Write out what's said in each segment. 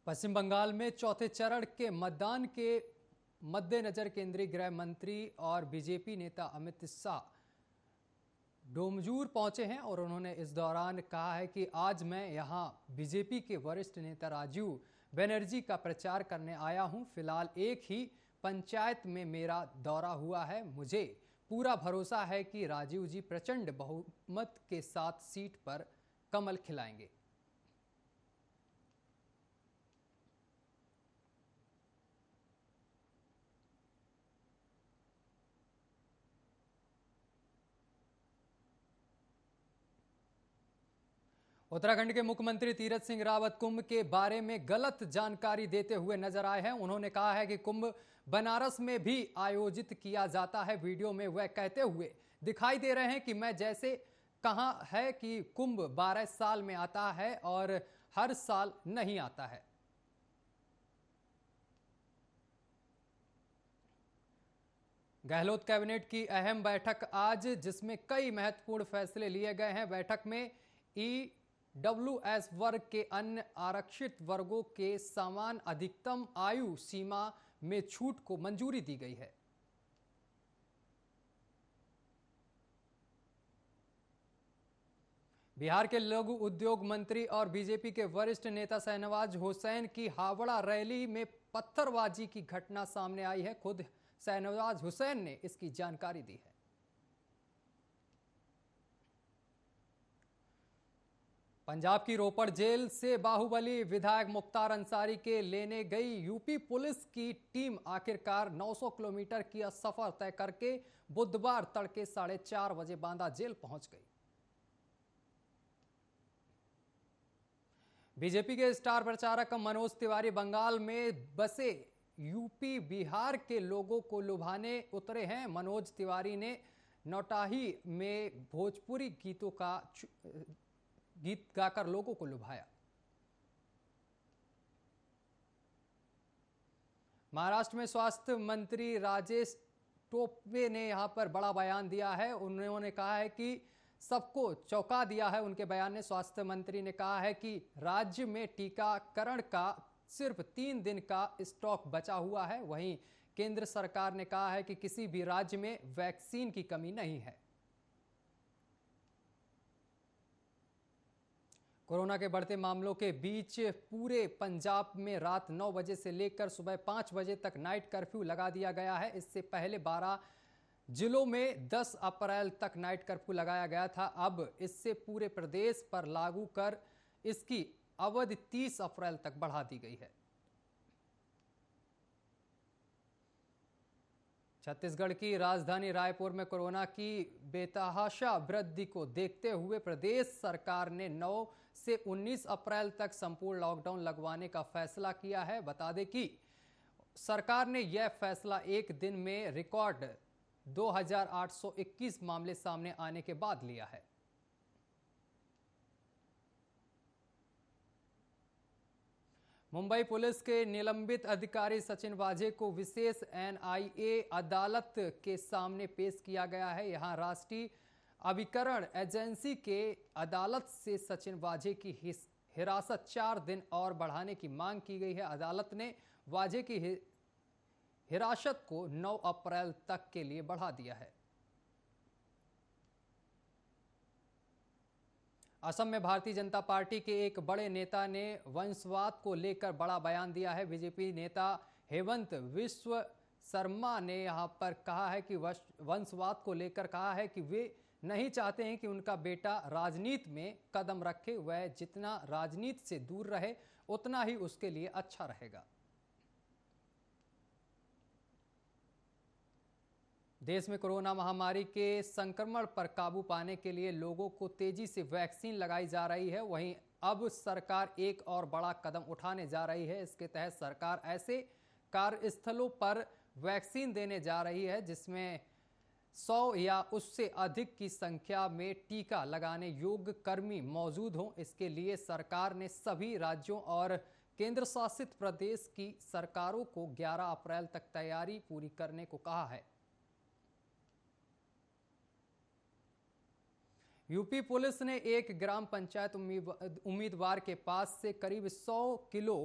पश्चिम बंगाल में चौथे चरण के मतदान के मद्देनजर केंद्रीय गृह मंत्री और बीजेपी नेता अमित शाह डोमजूर पहुंचे हैं और उन्होंने इस दौरान कहा है कि आज मैं यहां बीजेपी के वरिष्ठ नेता राजीव बनर्जी का प्रचार करने आया हूं। फिलहाल एक ही पंचायत में मेरा दौरा हुआ है। मुझे पूरा भरोसा है कि राजीव जी प्रचंड बहुमत के साथ सीट पर कमल खिलाएंगे। उत्तराखंड के मुख्यमंत्री तीरथ सिंह रावत कुंभ के बारे में गलत जानकारी देते हुए नजर आए हैं। उन्होंने कहा है कि कुंभ बनारस में भी आयोजित किया जाता है। वीडियो में वह कहते हुए दिखाई दे रहे हैं कि मैं जैसे कहा है कि कुंभ 12 साल में आता है और हर साल नहीं आता है। गहलोत कैबिनेट की अहम बैठक आज, जिसमें कई महत्वपूर्ण फैसले लिए गए हैं। बैठक में ईडब्ल्यूएस वर्ग के अन्य आरक्षित वर्गों के समान अधिकतम आयु सीमा में छूट को मंजूरी दी गई है। बिहार के लघु उद्योग मंत्री और बीजेपी के वरिष्ठ नेता शहनवाज हुसैन की हावड़ा रैली में पत्थरबाजी की घटना सामने आई है। खुद शहनवाज हुसैन ने इसकी जानकारी दी है। पंजाब की रोपड़ जेल से बाहुबली विधायक मुख्तार अंसारी के लेने गई यूपी पुलिस की टीम आखिरकार 900 किलोमीटर की सफर तय करके बुधवार तड़के 4:30 बजे बांदा जेल पहुंच गई। बीजेपी के स्टार प्रचारक मनोज तिवारी बंगाल में बसे यूपी बिहार के लोगों को लुभाने उतरे हैं। मनोज तिवारी ने नौटाही में भोजपुरी गीत गाकर लोगों को लुभाया। महाराष्ट्र में स्वास्थ्य मंत्री राजेश टोपे ने यहां पर बड़ा बयान दिया है। उन्होंने कहा है कि सबको चौंका दिया है। उनके बयान में स्वास्थ्य मंत्री ने कहा है कि राज्य में टीकाकरण का सिर्फ 3 दिन का स्टॉक बचा हुआ है। वहीं केंद्र सरकार ने कहा है कि किसी भी राज्य में वैक्सीन की कमी नहीं है। कोरोना के बढ़ते मामलों के बीच पूरे पंजाब में रात 9 बजे से लेकर सुबह 5 बजे तक नाइट कर्फ्यू लगा दिया गया है। इससे पहले 12 जिलों में 10 अप्रैल तक नाइट कर्फ्यू लगाया गया था। अब इससे पूरे प्रदेश पर लागू कर इसकी अवधि 30 अप्रैल तक बढ़ा दी गई है। छत्तीसगढ़ की राजधानी रायपुर में कोरोना की बेतहाशा वृद्धि को देखते हुए प्रदेश सरकार ने 9 से 19 अप्रैल तक संपूर्ण लॉकडाउन लगवाने का फैसला किया है। बता दें कि सरकार ने यह फैसला एक दिन में रिकॉर्ड 2821 मामले सामने आने के बाद लिया है। मुंबई पुलिस के निलंबित अधिकारी सचिन वाझे को विशेष एनआईए अदालत के सामने पेश किया गया है। यहां राष्ट्रीय अभिकरण एजेंसी के अदालत से सचिन वाझे की हिरासत 4 दिन और बढ़ाने की मांग की गई है। अदालत ने वाझे की हिरासत को 9 अप्रैल तक के लिए बढ़ा दिया है। असम में भारतीय जनता पार्टी के एक बड़े नेता ने वंशवाद को लेकर बड़ा बयान दिया है। बीजेपी नेता हेमंत विश्व शर्मा ने यहां पर कहा है कि वंशवाद को लेकर कहा है कि वे नहीं चाहते हैं कि उनका बेटा राजनीति में कदम रखे। वह जितना राजनीति से दूर रहे उतना ही उसके लिए अच्छा रहेगा। देश में कोरोना महामारी के संक्रमण पर काबू पाने के लिए लोगों को तेजी से वैक्सीन लगाई जा रही है। वहीं अब सरकार एक और बड़ा कदम उठाने जा रही है। इसके तहत सरकार ऐसे कार्यस्थलों पर वैक्सीन देने जा रही है जिसमें 100 या उससे अधिक की संख्या में टीका लगाने योग्य कर्मी मौजूद हों। इसके लिए सरकार ने सभी राज्यों और केंद्र शासित प्रदेश की सरकारों को 11 अप्रैल तक तैयारी पूरी करने को कहा है। यूपी पुलिस ने एक ग्राम पंचायत उम्मीदवार के पास से करीब 100 किलो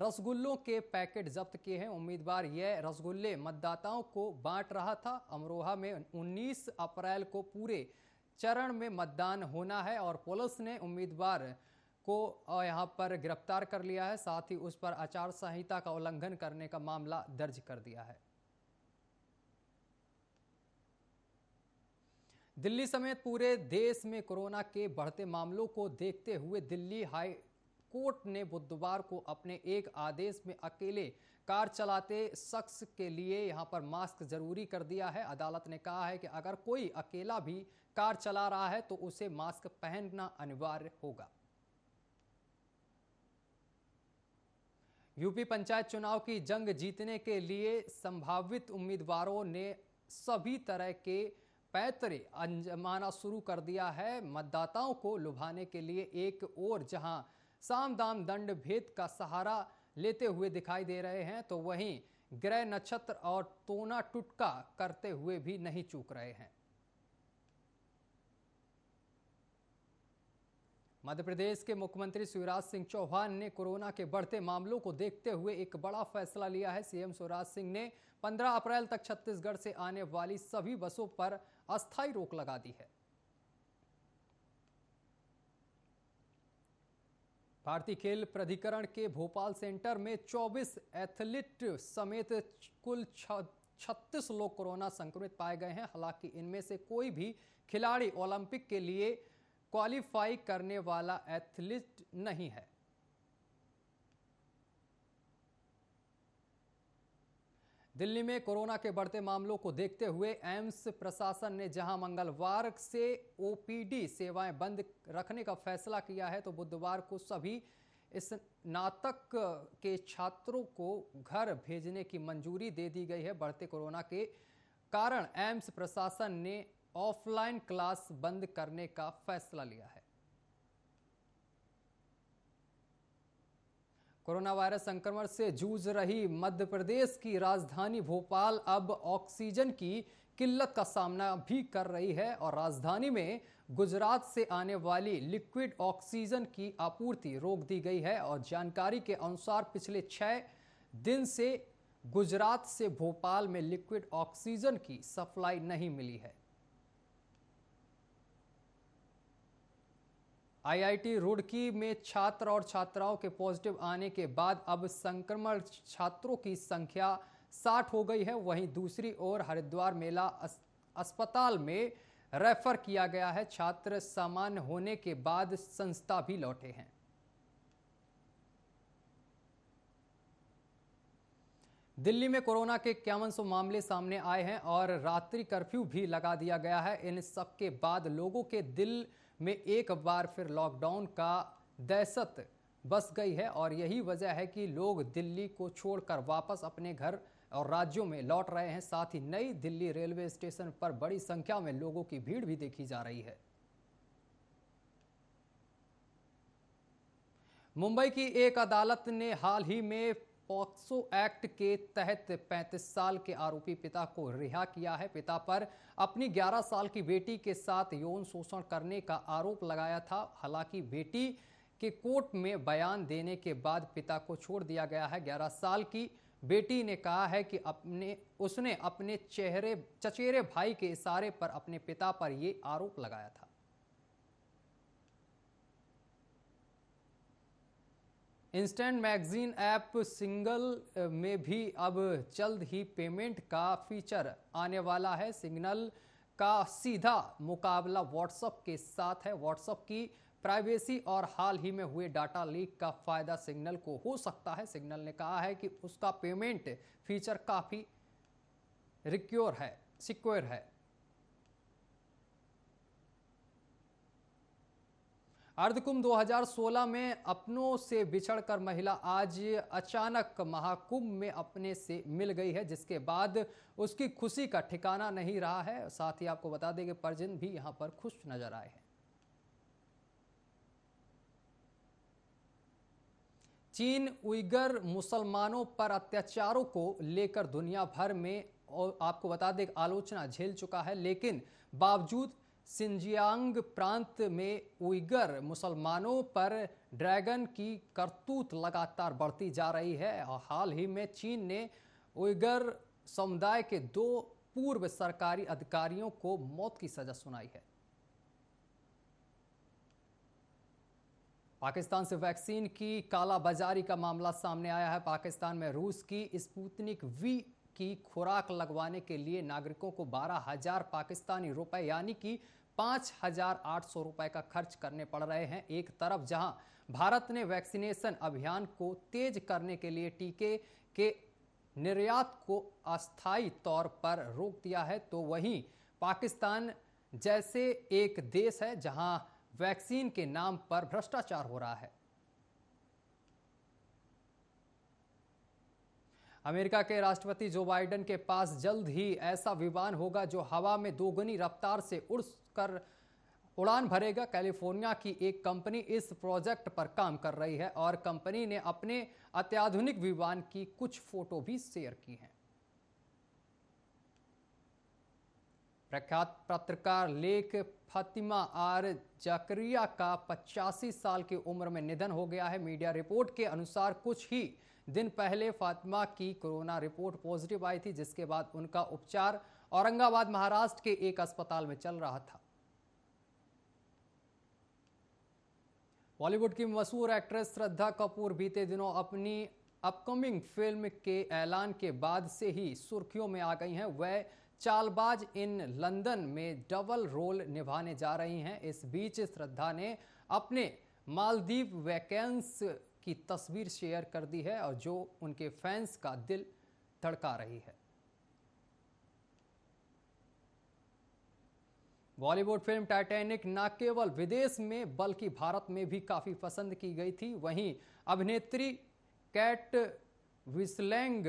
रसगुल्लों के पैकेट जब्त किए हैं। उम्मीदवार यह रसगुल्ले मतदाताओं को बांट रहा था। अमरोहा में 19 अप्रैल को पूरे चरण में मतदान होना है और पुलिस ने उम्मीदवार को यहां पर गिरफ्तार कर लिया है। साथ ही उस पर आचार संहिता का उल्लंघन करने का मामला दर्ज कर दिया है। दिल्ली समेत पूरे देश में कोरोना के बढ़ते मामलों को देखते हुए दिल्ली हाई कोर्ट ने बुधवार को अपने एक आदेश में अकेले कार चलाते शख्स के लिए यहां पर मास्क जरूरी कर दिया है। अदालत ने कहा है कि अगर कोई अकेला भी कार चला रहा है तो उसे मास्क पहनना अनिवार्य होगा। यूपी पंचायत चुनाव की जंग जीतने के लिए संभावित उम्मीदवारों ने सभी तरह के पैतरे आजमाना शुरू कर दिया है। मतदाताओं को लुभाने के लिए एक और जहां साम दाम दंड भेद का सहारा लेते हुए दिखाई दे रहे हैं तो वहीं ग्रह नक्षत्र और टोना टुटका करते हुए भी नहीं चूक रहे हैं। मध्य प्रदेश के मुख्यमंत्री शिवराज सिंह चौहान ने कोरोना के बढ़ते मामलों को देखते हुए एक बड़ा फैसला लिया है। सीएम शिवराज सिंह ने 15 अप्रैल तक छत्तीसगढ़ से आने वाली सभी बसों पर अस्थायी रोक लगा दी है। भारतीय खेल प्राधिकरण के भोपाल सेंटर में 24 एथलीट समेत कुल 36 लोग कोरोना संक्रमित पाए गए हैं। हालांकि इनमें से कोई भी खिलाड़ी ओलंपिक के लिए क्वालिफाई करने वाला एथलीट नहीं है। दिल्ली में कोरोना के बढ़ते मामलों को देखते हुए एम्स प्रशासन ने जहां मंगलवार से ओपीडी सेवाएं बंद रखने का फैसला किया है तो बुधवार को सभी स्नातक के छात्रों को घर भेजने की मंजूरी दे दी गई है। बढ़ते कोरोना के कारण एम्स प्रशासन ने ऑफलाइन क्लास बंद करने का फैसला लिया है। कोरोना वायरस संक्रमण से जूझ रही मध्य प्रदेश की राजधानी भोपाल अब ऑक्सीजन की किल्लत का सामना भी कर रही है और राजधानी में गुजरात से आने वाली लिक्विड ऑक्सीजन की आपूर्ति रोक दी गई है और जानकारी के अनुसार पिछले 6 दिन से गुजरात से भोपाल में लिक्विड ऑक्सीजन की सप्लाई नहीं मिली है। आईआईटी रुड़की में छात्र और छात्राओं के पॉजिटिव आने के बाद अब संक्रमण छात्रों की संख्या 60 हो गई है। वहीं दूसरी ओर हरिद्वार मेला अस्पताल में रेफर किया गया है। छात्र सामान्य होने के बाद संस्था भी लौटे हैं। दिल्ली में कोरोना के 5100 मामले सामने आए हैं और रात्रि कर्फ्यू भी लगा दिया गया है। इन सब के बाद लोगों के दिल में एक बार फिर लॉकडाउन का दहशत बस गई है और यही वजह है कि लोग दिल्ली को छोड़कर वापस अपने घर और राज्यों में लौट रहे हैं। साथ ही नई दिल्ली रेलवे स्टेशन पर बड़ी संख्या में लोगों की भीड़ भी देखी जा रही है। मुंबई की एक अदालत ने हाल ही में पॉक्सो एक्ट के तहत 35 साल के आरोपी पिता को रिहा किया है। पिता पर अपनी 11 साल की बेटी के साथ यौन शोषण करने का आरोप लगाया था। हालांकि बेटी के कोर्ट में बयान देने के बाद पिता को छोड़ दिया गया है। 11 साल की बेटी ने कहा है कि उसने अपने चचेरे भाई के इशारे पर अपने पिता पर यह आरोप लगाया था। इंस्टेंट मैगजीन ऐप सिग्नल में भी अब जल्द ही पेमेंट का फीचर आने वाला है। सिग्नल का सीधा मुकाबला व्हाट्सएप के साथ है। व्हाट्सएप की प्राइवेसी और हाल ही में हुए डाटा लीक का फायदा सिग्नल को हो सकता है। सिग्नल ने कहा है कि उसका पेमेंट फीचर काफी सिक्योर है। अर्धकुंभ 2016 में अपनों से बिछड़कर महिला आज अचानक महाकुंभ में अपने से मिल गई है, जिसके बाद उसकी खुशी का ठिकाना नहीं रहा है। साथ ही आपको बता दें कि परजिन भी यहां पर खुश नजर आए हैं। चीन उइगर मुसलमानों पर अत्याचारों को लेकर दुनिया भर में और आपको बता दें आलोचना झेल चुका है, लेकिन बावजूद सिंजियांग प्रांत में उइगर मुसलमानों पर ड्रैगन की करतूत लगातार बढ़ती जा रही है और हाल ही में चीन ने उइगर समुदाय के 2 पूर्व सरकारी अधिकारियों को मौत की सजा सुनाई है। पाकिस्तान से वैक्सीन की कालाबाजारी का मामला सामने आया है। पाकिस्तान में रूस की स्पुतनिक वी की खुराक लगवाने के लिए नागरिकों को 12,000 पाकिस्तानी रुपए यानी कि 5,800 रुपए का खर्च करने पड़ रहे हैं। एक तरफ जहां भारत ने वैक्सीनेशन अभियान को तेज करने के लिए टीके के निर्यात को अस्थायी तौर पर रोक दिया है, तो वहीं पाकिस्तान जैसे एक देश है जहां वैक्सीन के नाम पर भ्रष्टाचार हो रहा है। अमेरिका के राष्ट्रपति जो बाइडेन के पास जल्द ही ऐसा विमान होगा जो हवा में 2 गुनी रफ्तार से उड़कर उड़ान भरेगा। कैलिफोर्निया की एक कंपनी इस प्रोजेक्ट पर काम कर रही है और कंपनी ने अपने अत्याधुनिक विमान की कुछ फोटो भी शेयर की हैं। प्रख्यात पत्रकार लेख फातिमा आर जकरिया का 85 साल की उम्र में निधन हो गया है। मीडिया रिपोर्ट के अनुसार कुछ ही दिन पहले फातिमा की कोरोना रिपोर्ट पॉजिटिव आई थी, जिसके बाद उनका उपचार औरंगाबाद महाराष्ट्र के एक अस्पताल में चल रहा था। बॉलीवुड की मशहूर एक्ट्रेस श्रद्धा कपूर बीते दिनों अपनी अपकमिंग फिल्म के ऐलान के बाद से ही सुर्खियों में आ गई हैं। वह चालबाज इन लंदन में डबल रोल निभाने जा रही हैं। इस बीच श्रद्धा ने अपने मालदीव वैकेंस की तस्वीर शेयर कर दी है और जो उनके फैंस का दिल धड़का रही है। बॉलीवुड फिल्म टाइटैनिक न केवल विदेश में बल्कि भारत में भी काफी पसंद की गई थी। वहीं अभिनेत्री केट विंसलेट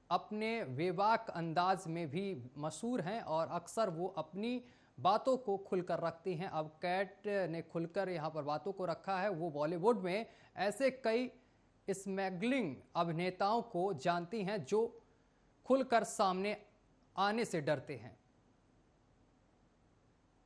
अपने बेबाक अंदाज में भी मशहूर हैं और अक्सर वो अपनी बातों को खुलकर रखती हैं। अब कैट ने खुलकर यहाँ पर बातों को रखा है। वो बॉलीवुड में ऐसे कई स्मगलिंग अभिनेताओं को जानती हैं जो खुलकर सामने आने से डरते हैं।